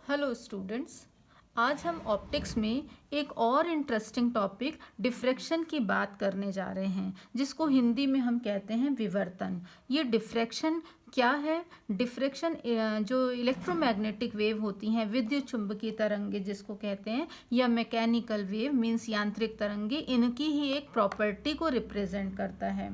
Hello students. आज हम optics में एक और इंटरेस्टिंग टॉपिक डिफ्रैक्शन की बात करने जा रहे हैं, जिसको हिंदी में हम कहते हैं विवर्तन। ये डिफ्रैक्शन क्या है? डिफ्रैक्शन जो इलेक्ट्रोमैग्नेटिक वेव होती हैं, विद्युत चुंबकीय तरंगे जिसको कहते हैं, या मैकेनिकल वेव मीन्स यांत्रिक तरंगे, इनकी ही एक प्रॉपर्टी को रिप्रेजेंट करता है।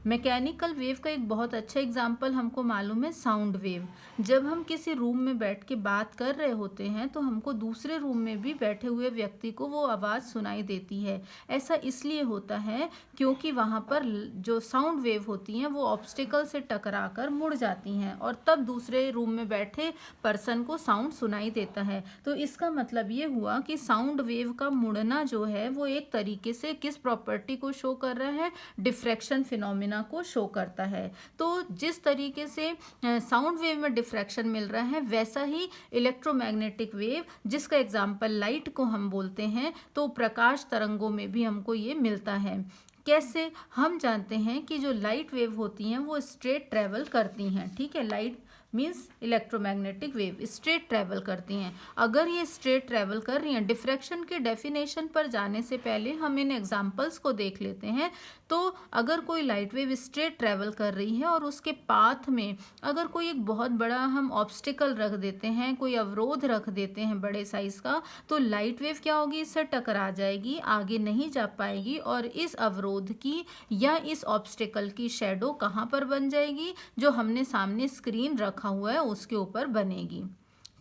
मैकेनिकल वेव का एक बहुत अच्छा एग्जाम्पल हमको मालूम है, साउंड वेव। जब हम किसी रूम में बैठ के बात कर रहे होते हैं तो हमको दूसरे रूम में भी बैठे हुए व्यक्ति को वो आवाज़ सुनाई देती है। ऐसा इसलिए होता है क्योंकि वहाँ पर जो साउंड वेव होती हैं वो ऑब्स्टिकल से टकरा कर मुड़ जाती हैं और तब दूसरे रूम में बैठे पर्सन को साउंड सुनाई देता है। तो इसका मतलब ये हुआ कि साउंड वेव का मुड़ना जो है वो एक तरीके से किस प्रॉपर्टी को शो कर रहा है? डिफ्रैक्शन फिनोमिना को शो करता है। तो जिस तरीके से साउंड वेव में डिफ्रैक्शन मिल रहा है, वैसा ही इलेक्ट्रोमैग्नेटिक वेव, जिसका एग्जाम्पल लाइट को हम बोलते हैं, तो प्रकाश तरंगों में भी हमको ये मिलता है। कैसे? हम जानते हैं कि जो लाइट वेव होती हैं वो स्ट्रेट ट्रेवल करती हैं। ठीक है, light means electromagnetic wave straight travel करती हैं। अगर ये स्ट्रेट ट्रैवल कर रही हैं, डिफ्रैक्शन के डेफिनेशन पर जाने से पहले हम इन एग्जांपल्स को देख लेते हैं। तो अगर कोई लाइट वेव स्ट्रेट ट्रैवल कर रही है और उसके पाथ में अगर कोई एक बहुत बड़ा हम ऑब्स्टिकल रख देते हैं, कोई अवरोध रख देते हैं बड़े साइज का, तो लाइट वेव क्या होगी? इससे टकरा जाएगी, आगे नहीं जा पाएगी और इस अवरोध की या इस ऑब्स्टिकल की शेडो कहाँ पर बन जाएगी? जो हमने सामने स्क्रीन रखा हुआ है उसके ऊपर बनेगी।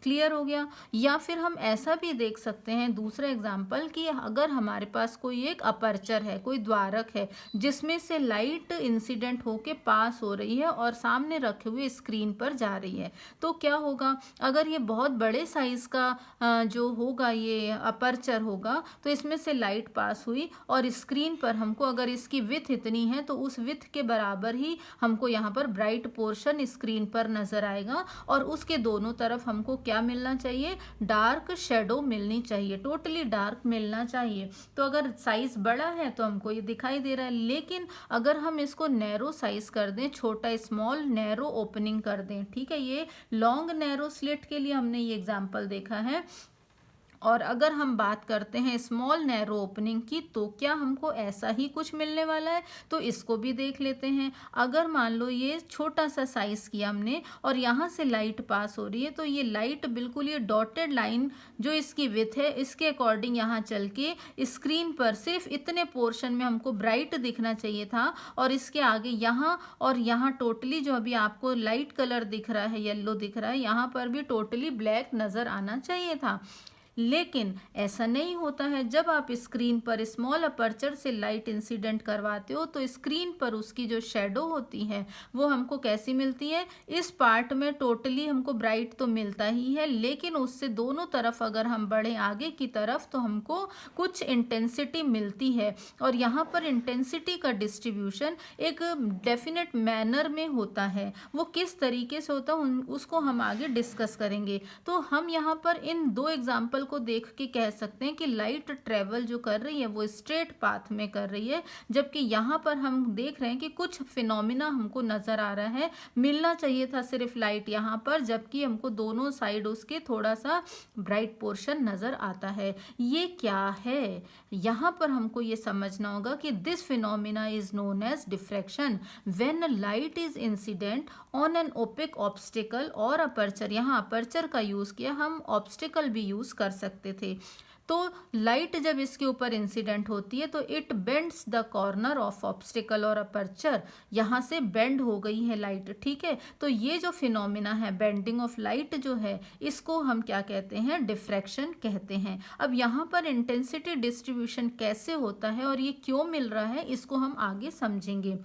क्लियर हो गया? या फिर हम ऐसा भी देख सकते हैं, दूसरा एग्जाम्पल, कि अगर हमारे पास कोई एक अपर्चर है, कोई द्वारक है, जिसमें से लाइट इंसिडेंट होके पास हो रही है और सामने रखे हुए स्क्रीन पर जा रही है, तो क्या होगा? अगर ये बहुत बड़े साइज का जो होगा, ये अपर्चर होगा, तो इसमें से लाइट पास हुई और स्क्रीन पर हमको अगर इसकी विड्थ इतनी है तो उस विड्थ के बराबर ही हमको यहाँ पर ब्राइट पोर्शन स्क्रीन पर नजर आएगा और उसके दोनों तरफ हमको क्या मिलना चाहिए? डार्क शेडो मिलनी चाहिए, टोटली डार्क मिलना चाहिए। तो अगर साइज बड़ा है तो हमको ये दिखाई दे रहा है, लेकिन अगर हम इसको नैरो साइज कर दें, छोटा स्मॉल नैरो ओपनिंग कर दें, ठीक है, ये लॉन्ग नैरो स्लिट के लिए हमने ये एग्जांपल देखा है, और अगर हम बात करते हैं स्मॉल नैरो ओपनिंग की, तो क्या हमको ऐसा ही कुछ मिलने वाला है? तो इसको भी देख लेते हैं। अगर मान लो ये छोटा सा साइज किया हमने और यहाँ से लाइट पास हो रही है, तो ये लाइट बिल्कुल ये डॉटेड लाइन जो इसकी विड्थ है इसके अकॉर्डिंग यहाँ चल के स्क्रीन पर सिर्फ इतने पोर्शन में हमको ब्राइट दिखना चाहिए था, और इसके आगे यहाँ और यहाँ टोटली जो अभी आपको लाइट कलर दिख रहा है, येलो दिख रहा है, यहाँ पर भी टोटली ब्लैक नजर आना चाहिए था। लेकिन ऐसा नहीं होता है। जब आप स्क्रीन पर स्मॉल अपर्चर से लाइट इंसिडेंट करवाते हो तो स्क्रीन पर उसकी जो शेडो होती है वो हमको कैसी मिलती है? इस पार्ट में टोटली हमको ब्राइट तो मिलता ही है, लेकिन उससे दोनों तरफ अगर हम बढ़े आगे की तरफ तो हमको कुछ इंटेंसिटी मिलती है, और यहाँ पर इंटेंसिटी का डिस्ट्रीब्यूशन एक डेफिनेट मैनर में होता है। वो किस तरीके से होता है उसको हम आगे डिस्कस करेंगे। तो हम यहाँ पर इन दो एग्जाम्पल को देख के कह सकते हैं कि लाइट ट्रेवल जो कर रही है वो स्ट्रेट पाथ में कर रही है, जबकि यहाँ पर हम देख रहे हैं कि कुछ फिनोमिना हमको नजर आ रहा है। मिलना चाहिए था सिर्फ लाइट यहाँ पर, जबकि हमको दोनों साइड उसके थोड़ा सा ब्राइट पोर्शन नजर आता है। ये क्या है? यहाँ पर हमको ये समझना होगा कि this phenomena is known as diffraction when light is incident on an opaque obstacle और अपर्चर। यहाँ अपर्चर का यूज किया, हम ऑब्स्टिकल भी यूज कर सकते थे। तो लाइट जब इसके ऊपर इंसिडेंट होती है तो it bends the corner of obstacle और अपर्चर, यहाँ से बेंड हो गई है लाइट, ठीक है। तो ये जो फिनोमिना है बेंडिंग ऑफ लाइट जो है, इसको हम क्या कहते हैं? डिफ्रैक्शन कहते हैं। अब यहाँ पर इंटेंसिटी डिस्ट्रीब्यूशन कैसे होता है और ये क्यों मिल रहा है, इसको हम आगे समझेंगे।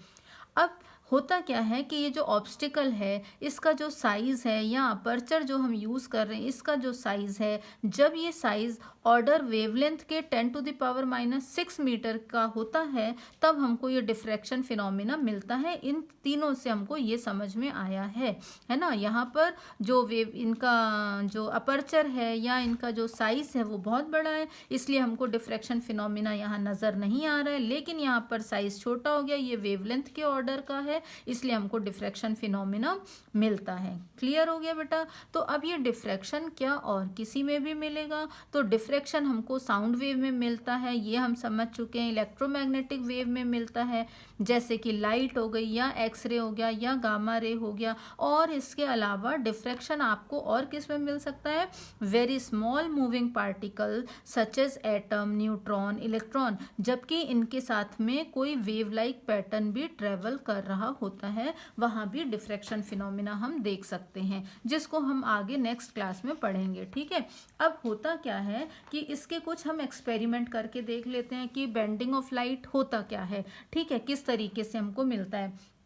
अब होता क्या है कि ये जो ऑब्स्टिकल है इसका जो साइज़ है या अपर्चर जो हम यूज़ कर रहे हैं इसका जो साइज़ है, जब ये साइज़ ऑर्डर वेवलेंथ के 10⁻⁻⁶ मीटर का होता है तब हमको ये डिफ्रैक्शन फिनोमिना मिलता है। इन तीनों से हमको ये समझ में आया है ना। यहाँ पर जो वेव इनका जो अपर्चर है या इनका जो साइज़ है वो बहुत बड़ा है, इसलिए हमको डिफ्रैक्शन फिनोमिना यहाँ नज़र नहीं आ रहा है, लेकिन यहाँ पर साइज़ छोटा हो गया, ये वेवलेंथ के ऑर्डर का है है, इसलिए हमको डिफ्रैक्शन फिनोमिना मिलता है। क्लियर हो गया बेटा? तो अब ये डिफ्रैक्शन क्या और किसी में भी मिलेगा? तो डिफ्रैक्शन हमको साउंड वेव में मिलता है, ये हम समझ चुके हैं। इलेक्ट्रोमैग्नेटिक वेव में मिलता है, जैसे कि लाइट हो गई या एक्सरे हो गया या गामा रे हो गया। और इसके अलावा डिफ्रैक्शन आपको और किस में मिल सकता है? Very small moving particle such as atom, neutron, electron, जबकि इनके साथ में कोई वेव लाइक पैटर्न भी ट्रेवल कर रहा होता है, वहां भी डिफ्रैक्शन फिनोमिना हम देख सकते हैं, जिसको हम आगे नेक्स्ट क्लास में पढ़ेंगे। ठीक है, अब होता क्या है कि इसके कुछ हम एक्सपेरिमेंट करके देख लेते हैं कि बेंडिंग ऑफ लाइट होता क्या है। ठीक है, किस तरीके से हमको मिलता है।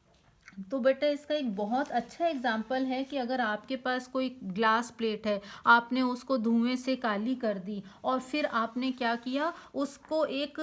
तो बेटा इसका एक बहुत अच्छा एग्जाम्पल है कि अगर आपके पास कोई ग्लास प्लेट है, आपने उसको धुएं से काली कर दी और फिर आपने क्या किया, उसको एक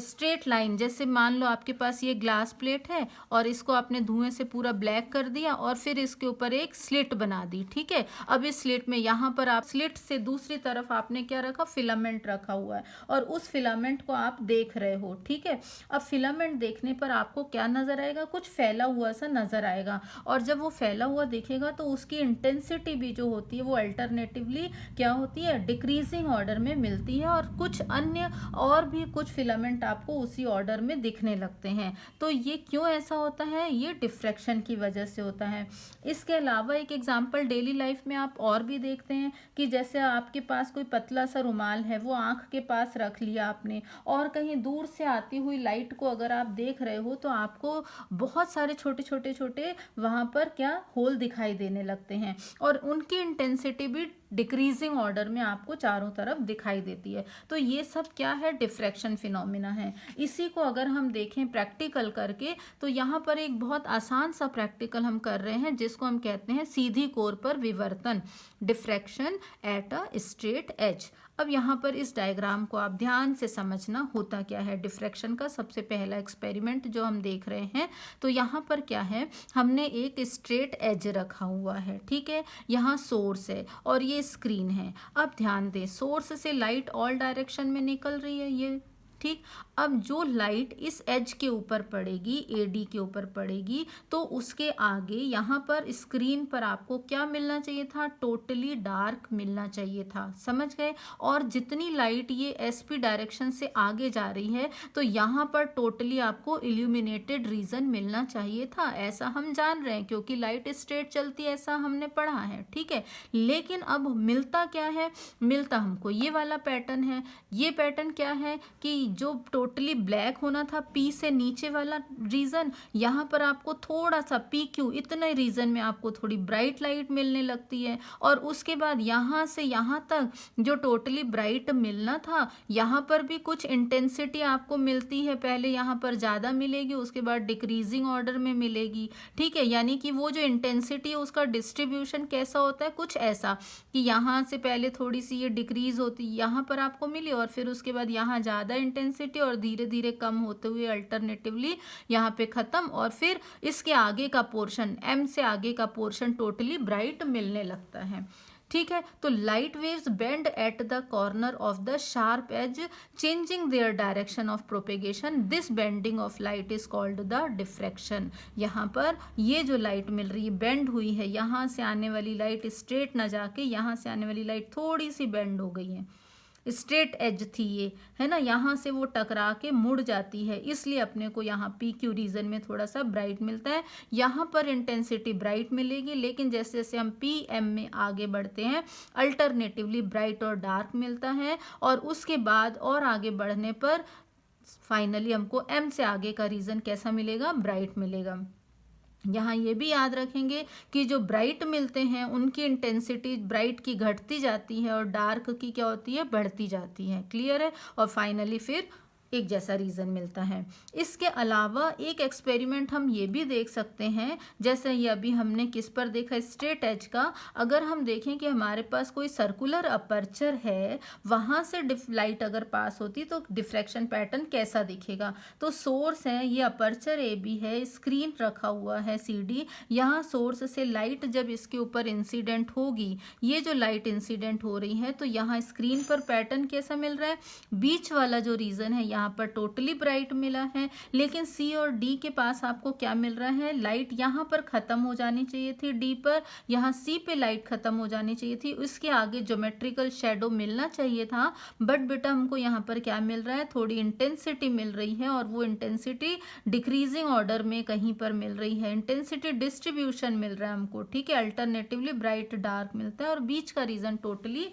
स्ट्रेट लाइन, जैसे मान लो आपके पास ये ग्लास प्लेट है और इसको आपने धुएं से पूरा ब्लैक कर दिया और फिर इसके ऊपर एक स्लिट बना दी। ठीक है, अब इस स्लिट में यहाँ पर आप स्लिट से दूसरी तरफ आपने क्या रखा, फिलामेंट रखा हुआ है और उस फिलामेंट को आप देख रहे हो। ठीक है, अब फिलामेंट देखने पर आपको क्या नजर आएगा, कुछ फैला हुआ सा नजर आएगा। और जब वो फैला हुआ दिखेगा तो उसकी इंटेंसिटी भी जो होती है वो अल्टरनेटिवली क्या होती है, डिक्रीजिंग ऑर्डर में मिलती है, और कुछ अन्य और भी कुछ फिलामेंट आपको उसी ऑर्डर में दिखने लगते हैं। तो ये क्यों ऐसा होता है, ये डिफ्रैक्शन की वजह से होता है। इसके अलावा एक एग्जांपल डेली लाइफ में आप और भी देखते हैं कि जैसे आपके पास कोई पतला सा रुमाल है, वो आंख के पास रख लिया आपने, और कहीं दूर से आती हुई लाइट को अगर आप देख रहे हो तो आपको बहुत सारे छोटे छोटे छोटे वहां पर क्या होल दिखाई देने लगते हैं, और उनकी इंटेंसिटी भी डिक्रीजिंग ऑर्डर में आपको चारों तरफ दिखाई देती है। तो ये सब क्या है, डिफ्रैक्शन फिनोमिना है। इसी को अगर हम देखें प्रैक्टिकल करके, तो यहाँ पर एक बहुत आसान सा प्रैक्टिकल हम कर रहे हैं, जिसको हम कहते हैं सीधी कोर पर विवर्तन, diffraction at a straight edge. अब यहाँ पर इस डायग्राम को आप ध्यान से समझना, होता क्या है डिफ्रैक्शन का। सबसे पहला एक्सपेरिमेंट जो हम देख रहे हैं, तो यहाँ पर क्या है, हमने एक स्ट्रेट एज रखा हुआ है। ठीक है, यहाँ सोर्स है और ये स्क्रीन है। अब ध्यान दें, सोर्स से लाइट ऑल डायरेक्शन में निकल रही है ये। ठीक, अब जो लाइट इस एज के ऊपर पड़ेगी, एडी के ऊपर पड़ेगी, तो उसके आगे यहाँ पर स्क्रीन पर आपको क्या मिलना चाहिए था, टोटली डार्क मिलना चाहिए था। समझ गए? और जितनी लाइट ये एसपी डायरेक्शन से आगे जा रही है, तो यहाँ पर टोटली आपको इल्यूमिनेटेड रीजन मिलना चाहिए था। ऐसा हम जान रहे हैं क्योंकि लाइट स्ट्रेट चलती है, ऐसा हमने पढ़ा है। ठीक है, लेकिन अब मिलता क्या है, मिलता हमको ये वाला पैटर्न है। ये पैटर्न क्या है कि जो टोटली ब्लैक होना था, पी से नीचे वाला रीजन, यहाँ पर आपको थोड़ा सा पी क्यू इतने रीजन में आपको थोड़ी ब्राइट लाइट मिलने लगती है, और उसके बाद यहाँ से यहाँ तक जो टोटली ब्राइट मिलना था, यहाँ पर भी कुछ इंटेंसिटी आपको मिलती है। पहले यहाँ पर ज़्यादा मिलेगी, उसके बाद डिक्रीजिंग ऑर्डर में मिलेगी। ठीक है, यानी कि वो जो इंटेंसिटी है उसका डिस्ट्रीब्यूशन कैसा होता है, कुछ ऐसा कि यहाँ से पहले थोड़ी सी ये डिक्रीज होती, यहाँ पर आपको मिली, और फिर उसके बाद यहाँ ज़्यादा इंटेंसिटी और धीरे धीरे कम होते हुए अल्टरनेटिवली यहाँ पे ख़त्म, और फिर इसके आगे का पोर्शन, एम से आगे का पोर्शन टोटली ब्राइट मिलने लगता है। ठीक है, तो light waves bend at the corner of the sharp edge, changing their direction of propagation. This bending of light is called the diffraction. यहाँ पर ये जो लाइट मिल रही है, बेंड हुई है, यहाँ से आने वाली लाइट स्ट्रेट ना जाके यहाँ से आने वाली लाइट थोड़ी सी बेंड हो गई है, स्ट्रेट एज थी ये, है ना, यहाँ से वो टकरा के मुड़ जाती है, इसलिए अपने को यहाँ पी क्यू रीजन में थोड़ा सा ब्राइट मिलता है। यहाँ पर इंटेंसिटी ब्राइट मिलेगी, लेकिन जैसे जैसे हम पी एम में आगे बढ़ते हैं, अल्टरनेटिवली ब्राइट और डार्क मिलता है, और उसके बाद और आगे बढ़ने पर फाइनली हमको एम से आगे का रीजन कैसा मिलेगा, ब्राइट मिलेगा। यहाँ ये भी याद रखेंगे कि जो ब्राइट मिलते हैं उनकी इंटेंसिटी ब्राइट की घटती जाती है और डार्क की क्या होती है, बढ़ती जाती है। क्लियर है? और फाइनली फिर एक जैसा रीज़न मिलता है। इसके अलावा एक एक्सपेरिमेंट हम ये भी देख सकते हैं, जैसे ये अभी हमने किस पर देखा, स्ट्रेट एज का। अगर हम देखें कि हमारे पास कोई सर्कुलर अपर्चर है, वहाँ से लाइट अगर पास होती तो डिफ्रैक्शन पैटर्न कैसा दिखेगा। तो सोर्स है, ये अपर्चर ए बी है, स्क्रीन रखा हुआ है सी डी, यहाँ सोर्स से लाइट जब इसके ऊपर इंसिडेंट होगी, ये जो लाइट इंसिडेंट हो रही है, तो यहाँ स्क्रीन पर पैटर्न कैसा मिल रहा है, बीच वाला जो रीजन है यहाँ पर टोटली ब्राइट मिला है, लेकिन सी और डी के पास आपको क्या मिल रहा है, लाइट यहाँ पर ख़त्म हो जानी चाहिए थी डी पर, यहाँ सी पे लाइट ख़त्म हो जानी चाहिए थी, उसके आगे ज्योमेट्रिकल शेडो मिलना चाहिए था, बट बेटा हमको यहाँ पर क्या मिल रहा है, थोड़ी इंटेंसिटी मिल रही है और वो इंटेंसिटी डिक्रीजिंग ऑर्डर में कहीं पर मिल रही है, इंटेंसिटी डिस्ट्रीब्यूशन मिल रहा है हमको, ठीक है, अल्टरनेटिवली ब्राइट डार्क मिलता है और बीच का रीजन टोटली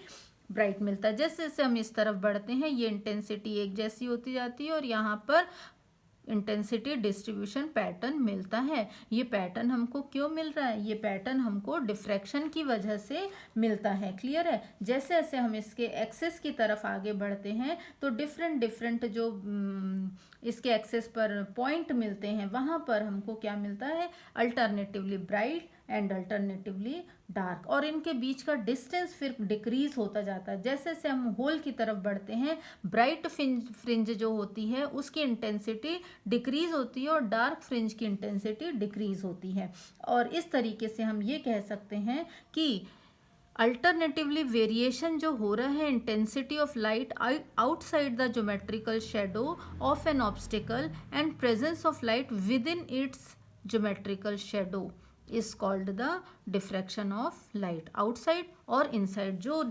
ब्राइट मिलता है। जैसे जैसे हम इस तरफ बढ़ते हैं ये इंटेंसिटी एक जैसी होती जाती है और यहाँ पर इंटेंसिटी डिस्ट्रीब्यूशन पैटर्न मिलता है। ये पैटर्न हमको क्यों मिल रहा है, ये पैटर्न हमको डिफ्रैक्शन की वजह से मिलता है। क्लियर है। जैसे जैसे हम इसके एक्सेस की तरफ आगे बढ़ते हैं तो डिफरेंट डिफरेंट जो इसके एक्सेस पर पॉइंट मिलते हैं वहाँ पर हमको क्या मिलता है, alternatively bright and alternatively dark, और इनके बीच का डिस्टेंस फिर डिक्रीज होता जाता है। जैसे जैसे हम होल की तरफ बढ़ते हैं ब्राइट फ्रिंज जो होती है उसकी इंटेंसिटी डिक्रीज होती है और डार्क फ्रिंज की इंटेंसिटी डिक्रीज होती है, और इस तरीके से हम ये कह सकते हैं कि अल्टरनेटिवली वेरिएशन जो हो रहा है intensity of light outside the geometrical shadow of an obstacle and presence of light with in its geometrical shadow is called the diffraction of light outside और इनसाइड। जो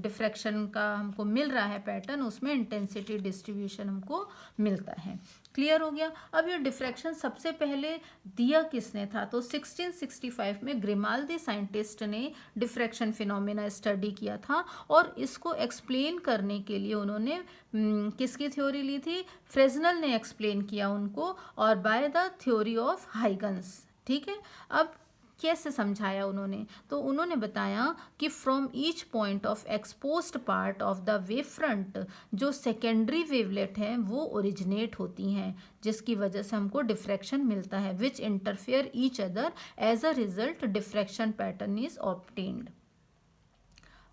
डिफ्रैक्शन का हमको मिल रहा है पैटर्न उसमें इंटेंसिटी डिस्ट्रीब्यूशन हमको मिलता है। क्लियर हो गया। अब ये डिफ्रैक्शन सबसे पहले दिया किसने था, तो 1665 में ग्रिमाल्दी साइंटिस्ट ने डिफ्रैक्शन फिनोमेना स्टडी किया था और इसको एक्सप्लेन करने के लिए उन्होंने किसकी थ्योरी ली थी, फ्रेजनल ने एक्सप्लेन किया उनको, और by the theory of Huygens. ठीक है। अब कैसे समझाया उन्होंने, तो उन्होंने बताया कि from each point of exposed part of the wave front जो सेकेंडरी वेवलेट हैं वो ओरिजिनेट होती हैं, जिसकी वजह से हमको डिफ्रैक्शन मिलता है, which interfere each other, as a result diffraction pattern is obtained.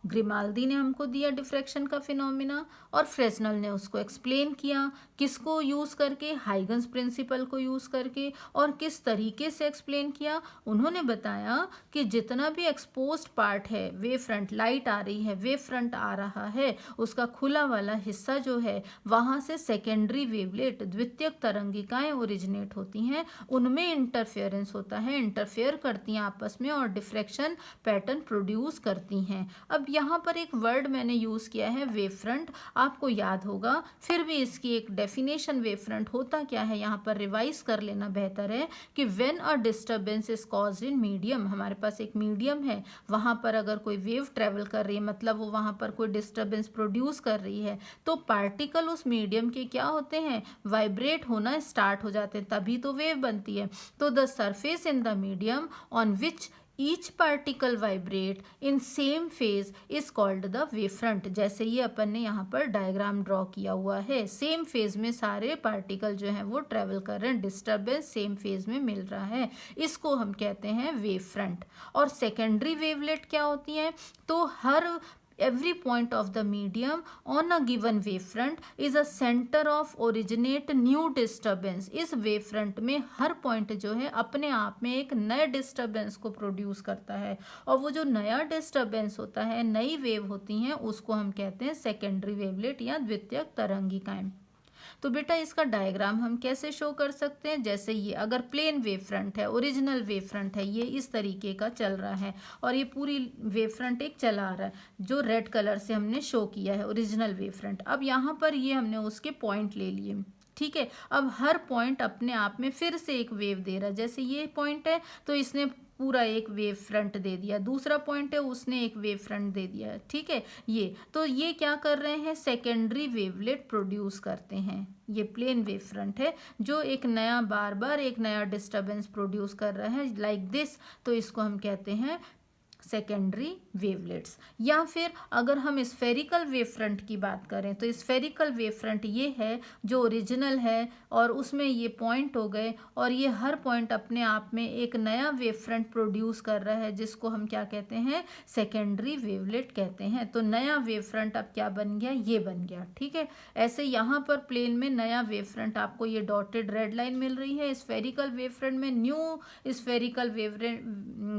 Grimaldi ने हमको दिया डिफ्रैक्शन का फिनोमिना और फ्रेस्नल ने उसको एक्सप्लेन किया, किसको यूज़ करके, हाइगन्स प्रिंसिपल को यूज़ करके। और किस तरीके से एक्सप्लेन किया, उन्होंने बताया कि जितना भी एक्सपोज्ड पार्ट है वेव फ्रंट, लाइट आ रही है, वेव फ्रंट आ रहा है, उसका खुला वाला हिस्सा जो है वहाँ से सेकेंडरी वेवलेट, द्वितीयक तरंगिकाएं ओरिजिनेट होती हैं, उनमें इंटरफेरेंस होता है, इंटरफेयर करती हैं आपस में और डिफ्रैक्शन पैटर्न प्रोड्यूस करती हैं। अब यहाँ पर एक वर्ड मैंने यूज़ किया है वेव फ्रंट, आपको याद होगा, फिर भी इसकी एक डेफिनेशन वेव फ्रंट होता क्या है यहाँ पर रिवाइज कर लेना बेहतर है कि when a disturbance is caused in medium, हमारे पास एक मीडियम है, वहाँ पर अगर कोई वेव ट्रेवल कर रही है मतलब वो वहाँ पर कोई डिस्टर्बेंस प्रोड्यूस कर रही है, तो पार्टिकल उस मीडियम के क्या होते हैं, वाइब्रेट होना स्टार्ट हो जाते हैं, तभी तो वेव बनती है। तो the surface in the medium on which each particle vibrate in same phase is called the wave front. जैसे ये अपन ने यहाँ पर डायग्राम ड्रॉ किया हुआ है, सेम फेज में सारे पार्टिकल जो हैं वो ट्रेवल कर रहे हैं, डिस्टर्बेंस सेम फेज में मिल रहा है, इसको हम कहते हैं वेव फ्रंट। और सेकेंडरी वेवलेट क्या होती हैं, तो हर every point of the medium on a given wavefront is a center of originate new disturbance। इस wavefront में हर point जो है अपने आप में एक नए disturbance को produce करता है, और वो जो नया disturbance होता है, नई wave होती हैं, उसको हम कहते हैं secondary wavelet या द्वितीयक तरंगिकाएं। तो बेटा इसका डायग्राम हम कैसे शो कर सकते हैं, जैसे ये अगर प्लेन वेव फ्रंट है, ओरिजिनल वेव फ्रंट है, ये इस तरीके का चल रहा है और ये पूरी वेव फ्रंट एक चला आ रहा है जो रेड कलर से हमने शो किया है ओरिजिनल वेव फ्रंट। अब यहाँ पर ये हमने उसके पॉइंट ले लिए, ठीक है। अब हर पॉइंट अपने आप में फिर से एक वेव दे रहा है, जैसे ये पॉइंट है तो इसने पूरा एक वेव फ्रंट दे दिया, दूसरा पॉइंट है उसने एक वेव फ्रंट दे दिया, ठीक है। ये तो ये क्या कर रहे हैं, सेकेंडरी वेवलेट प्रोड्यूस करते हैं। ये प्लेन वेव फ्रंट है जो एक नया बार बार एक नया डिस्टर्बेंस प्रोड्यूस कर रहा है लाइक दिस, तो इसको हम कहते हैं सेकेंडरी वेवलेट्स। या फिर अगर हम स्फेरिकल वेव फ्रंट की बात करें तो स्फेरिकल वेव फ्रंट ये है जो ओरिजिनल है और उसमें ये पॉइंट हो गए और ये हर पॉइंट अपने आप में एक नया वेव फ्रंट प्रोड्यूस कर रहा है, जिसको हम क्या कहते हैं, सेकेंडरी वेवलेट कहते हैं। तो नया वेव फ्रंट अब क्या बन गया, ये बन गया, ठीक है। ऐसे यहाँ पर प्लेन में नया वेव फ्रंट आपको ये डॉटेड रेड लाइन मिल रही है, स्फेरिकल वेव फ्रंट में न्यू स्फेरिकल वेव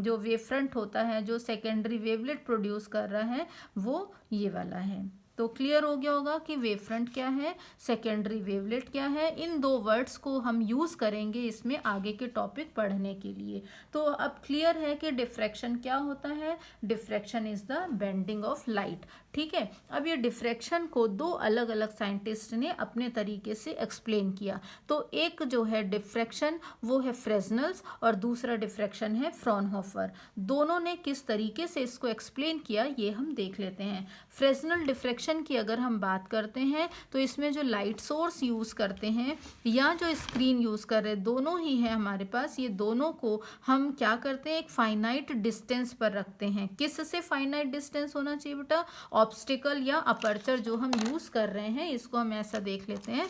जो वेव फ्रंट होता है जो सेकेंडरी वेवलेट प्रोड्यूस कर रहा है वो ये वाला है। तो तो क्लियर हो गया होगा कि वेव फ्रंट क्या है, सेकेंडरी वेवलेट क्या है। इन दो वर्ड्स को हम यूज़ करेंगे इसमें आगे के टॉपिक पढ़ने के लिए। तो अब क्लियर है कि डिफ्रैक्शन क्या होता है। Diffraction is the bending of light. ठीक है, अब ये डिफ्रैक्शन को दो अलग अलग साइंटिस्ट ने अपने तरीके से एक्सप्लेन किया। तो एक जो है डिफ्रैक्शन वो है फ्रेस्नेल्स और दूसरा डिफ्रैक्शन है फ्रॉनहोफर। दोनों ने किस तरीके से इसको एक्सप्लेन किया ये हम देख लेते हैं। फ्रेस्नेल डिफ्रैक्शन की अगर हम बात करते हैं तो इसमें जो लाइट सोर्स यूज़ करते हैं या जो स्क्रीन यूज़ कर रहे हैं दोनों ही है हमारे पास। ये दोनों को हम क्या करते हैं, एक फाइनाइट डिस्टेंस पर रखते हैं। किस से फाइनाइट डिस्टेंस होना चाहिए बेटा, ऑब्स्टिकल या अपर्चर जो हम यूज़ कर रहे हैं इसको हम ऐसा देख लेते हैं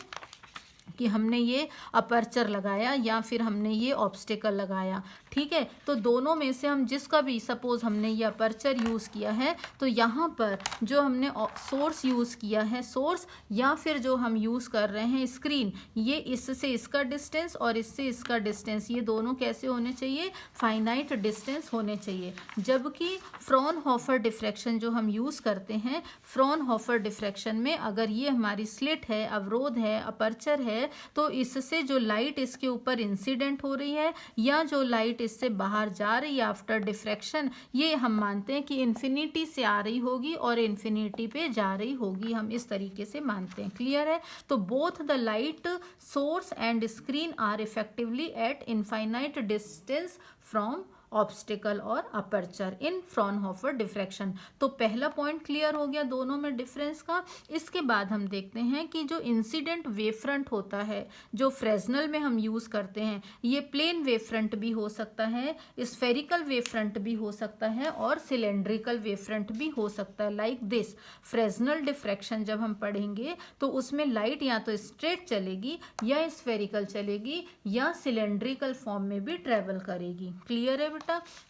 कि हमने ये अपर्चर लगाया या फिर हमने ये ऑब्स्टिकल लगाया। ठीक है, तो दोनों में से हम जिसका भी, सपोज हमने ये अपर्चर यूज़ किया है तो यहाँ पर जो हमने सोर्स यूज़ किया है, सोर्स या फिर जो हम यूज़ कर रहे हैं स्क्रीन, ये इससे इसका डिस्टेंस और इससे इसका डिस्टेंस ये दोनों कैसे होने चाहिए, फाइनाइट डिस्टेंस होने चाहिए। जबकि फ्रॉनहोफर डिफ्रैक्शन जो हम यूज़ करते हैं, फ्रॉनहोफर डिफ्रैक्शन में अगर ये हमारी स्लिट है, अवरोध है, अपर्चर है, तो इससे जो लाइट इसके ऊपर इंसिडेंट हो रही है या जो लाइट इससे बाहर जा रही है आफ्टर डिफ्रैक्शन, ये हम मानते हैं कि इन्फिनिटी से आ रही होगी और इन्फिनिटी पे जा रही होगी, हम इस तरीके से मानते हैं। क्लियर है, तो both the light source and screen are effectively at infinite distance from obstacle और अपर्चर इन फ्रॉनहोफर डिफ्रैक्शन। तो पहला पॉइंट क्लियर हो गया दोनों में डिफरेंस का। इसके बाद हम देखते हैं कि जो इंसिडेंट वेव फ्रंट होता है जो फ्रेस्नेल में हम यूज़ करते हैं, ये प्लेन वेव फ्रंट भी हो सकता है, स्फेरिकल वेव फ्रंट भी हो सकता है और सिलेंड्रिकल वेव फ्रंट भी हो सकता है। लाइक दिस फ्रेस्नेल डिफ्रैक्शन जब हम पढ़ेंगे तो उसमें लाइट या तो स्ट्रेट चलेगी या स्फेरिकल चलेगी या सिलेंड्रिकल फॉर्म में भी ट्रेवल करेगी। क्लियर है बेटा।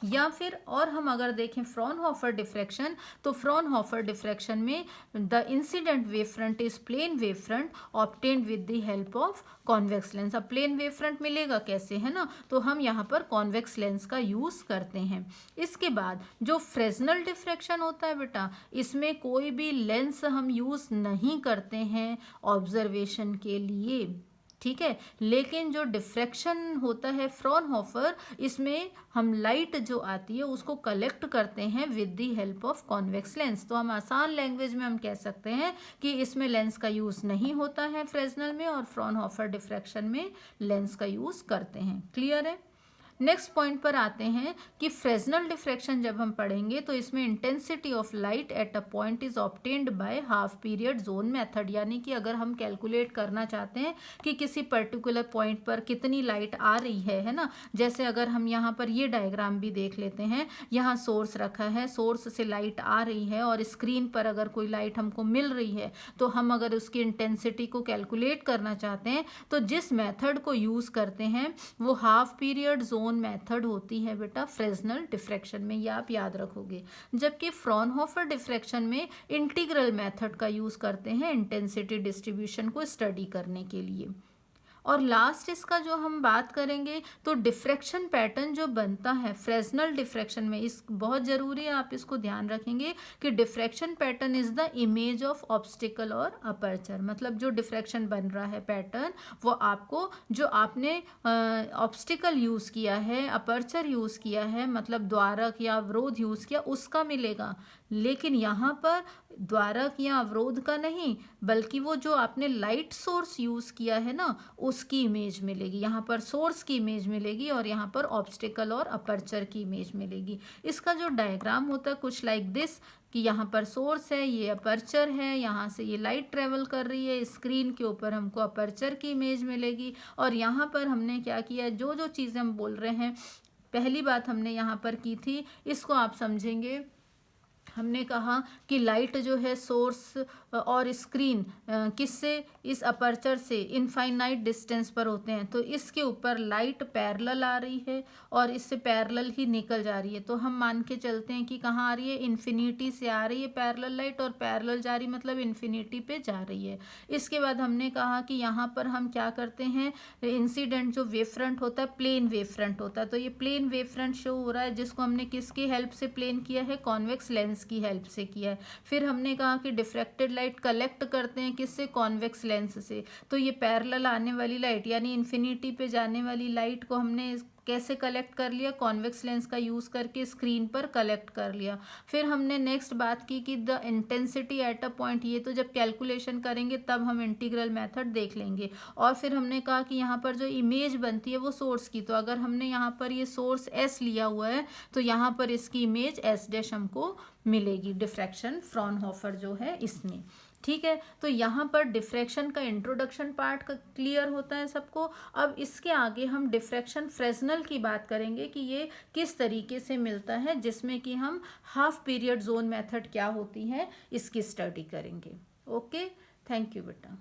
या फिर और हम अगर देखें फ्रॉनहोफर डिफ्रैक्शन, तो फ्रॉनहोफर डिफ्रैक्शन में the incident wave front is plane wave front obtained with the help of convex lens. अब प्लेन वेव फ्रंट मिलेगा कैसे, है ना, तो हम यहाँ पर कॉन्वेक्स लेंस का यूज करते हैं। इसके बाद जो फ्रेस्नेल डिफ्रैक्शन होता है बेटा, इसमें कोई भी लेंस हम यूज नहीं करते हैं ऑब्जर्वेशन के लिए। ठीक है, लेकिन जो डिफ्रैक्शन होता है फ्रॉनहोफर, इसमें हम लाइट जो आती है उसको कलेक्ट करते हैं with the help of convex lens. तो हम आसान लैंग्वेज में हम कह सकते हैं कि इसमें लेंस का यूज़ नहीं होता है फ्रेस्नेल में, और फ्रॉनहोफर डिफ्रैक्शन में लेंस का यूज़ करते हैं। क्लियर है। नेक्स्ट पॉइंट पर आते हैं कि फ्रेस्नेल डिफ्रैक्शन जब हम पढ़ेंगे तो इसमें intensity of light at a point is obtained by half period zone method. यानी कि अगर हम कैलकुलेट करना चाहते हैं कि किसी पर्टिकुलर पॉइंट पर कितनी लाइट आ रही है ना, जैसे अगर हम यहाँ पर ये डायग्राम भी देख लेते हैं, यहाँ सोर्स रखा है, सोर्स से लाइट आ रही है और स्क्रीन पर अगर कोई लाइट हमको मिल रही है, तो हम अगर उसकी इंटेंसिटी को कैलकुलेट करना चाहते हैं तो जिस मेथड को यूज़ करते हैं वो हाफ पीरियड जोन मेथड होती है बेटा फ्रेस्नेल डिफ्रैक्शन में, ये आप याद रखोगे। जबकि फ्रॉनहोफर डिफ्रैक्शन में इंटीग्रल मेथड का यूज करते हैं इंटेंसिटी डिस्ट्रीब्यूशन को स्टडी करने के लिए। और लास्ट इसका जो हम बात करेंगे तो डिफ्रैक्शन पैटर्न जो बनता है फ्रेस्नेल डिफ्रैक्शन में, इस बहुत ज़रूरी है, आप इसको ध्यान रखेंगे कि diffraction pattern is the image of obstacle और अपर्चर। मतलब जो डिफ्रैक्शन बन रहा है पैटर्न वो आपको जो आपने ऑब्स्टिकल यूज़ किया है, अपर्चर यूज़ किया है, मतलब द्वारक या अवरोध यूज़ किया, उसका मिलेगा। लेकिन यहाँ पर द्वारक या अवरोध का नहीं, बल्कि वो जो आपने लाइट सोर्स यूज़ किया है ना उसकी इमेज मिलेगी। यहाँ पर सोर्स की इमेज मिलेगी और यहाँ पर ऑब्स्टिकल और अपर्चर की इमेज मिलेगी। इसका जो डायग्राम होता है कुछ लाइक दिस कि यहाँ पर सोर्स है, ये अपर्चर है, यहाँ से ये लाइट ट्रेवल कर रही है, स्क्रीन के ऊपर हमको अपर्चर की इमेज मिलेगी। और यहाँ पर हमने क्या किया, जो जो चीज़ें हम बोल रहे हैं, पहली बात हमने यहाँ पर की थी, इसको आप समझेंगे। हमने कहा कि लाइट जो है सोर्स और स्क्रीन किससे, इस अपर्चर से इनफाइनाइट डिस्टेंस पर होते हैं, तो इसके ऊपर लाइट पैरेलल आ रही है और इससे पैरेलल ही निकल जा रही है। तो हम मान के चलते हैं कि कहाँ आ रही है, इन्फिनिटी से आ रही है पैरेलल लाइट, और पैरेलल जा रही मतलब इन्फिनिटी पे जा रही है। इसके बाद हमने कहा कि यहाँ पर हम क्या करते हैं, इंसिडेंट जो वेव फ्रंट होता है प्लेन वेव फ्रंट होता है। तो ये प्लेन वेव फ्रंट शो हो रहा है जिसको हमने किसकी हेल्प से प्लेन किया है, कॉन्वेक्स लेंस लेंस की हेल्प से किया है। फिर हमने कहा कि डिफ्रैक्टेड लाइट कलेक्ट करते हैं किससे, कॉन्वेक्स लेंस से। तो ये पैरेलल आने वाली लाइट यानी इन्फिनिटी पे जाने वाली लाइट को हमने कैसे कलेक्ट कर लिया, कॉन्वेक्स लेंस का यूज़ करके स्क्रीन पर कलेक्ट कर लिया। फिर हमने नेक्स्ट बात की कि the intensity at a point, ये तो जब कैलकुलेशन करेंगे तब हम इंटीग्रल मेथड देख लेंगे। और फिर हमने कहा कि यहाँ पर जो इमेज बनती है वो सोर्स की, तो अगर हमने यहाँ पर ये सोर्स एस लिया हुआ है तो यहाँ पर इसकी इमेज एस डैश हमको मिलेगी, डिफ्रैक्शन फ्रॉनहोफर जो है इसमें। ठीक है, तो यहाँ पर डिफ्रैक्शन का इंट्रोडक्शन पार्ट का क्लियर होता है सबको। अब इसके आगे हम डिफ्रैक्शन फ्रेस्नेल की बात करेंगे कि ये किस तरीके से मिलता है, जिसमें कि हम हाफ पीरियड जोन मेथड क्या होती है इसकी स्टडी करेंगे। ओके, थैंक यू बेटा।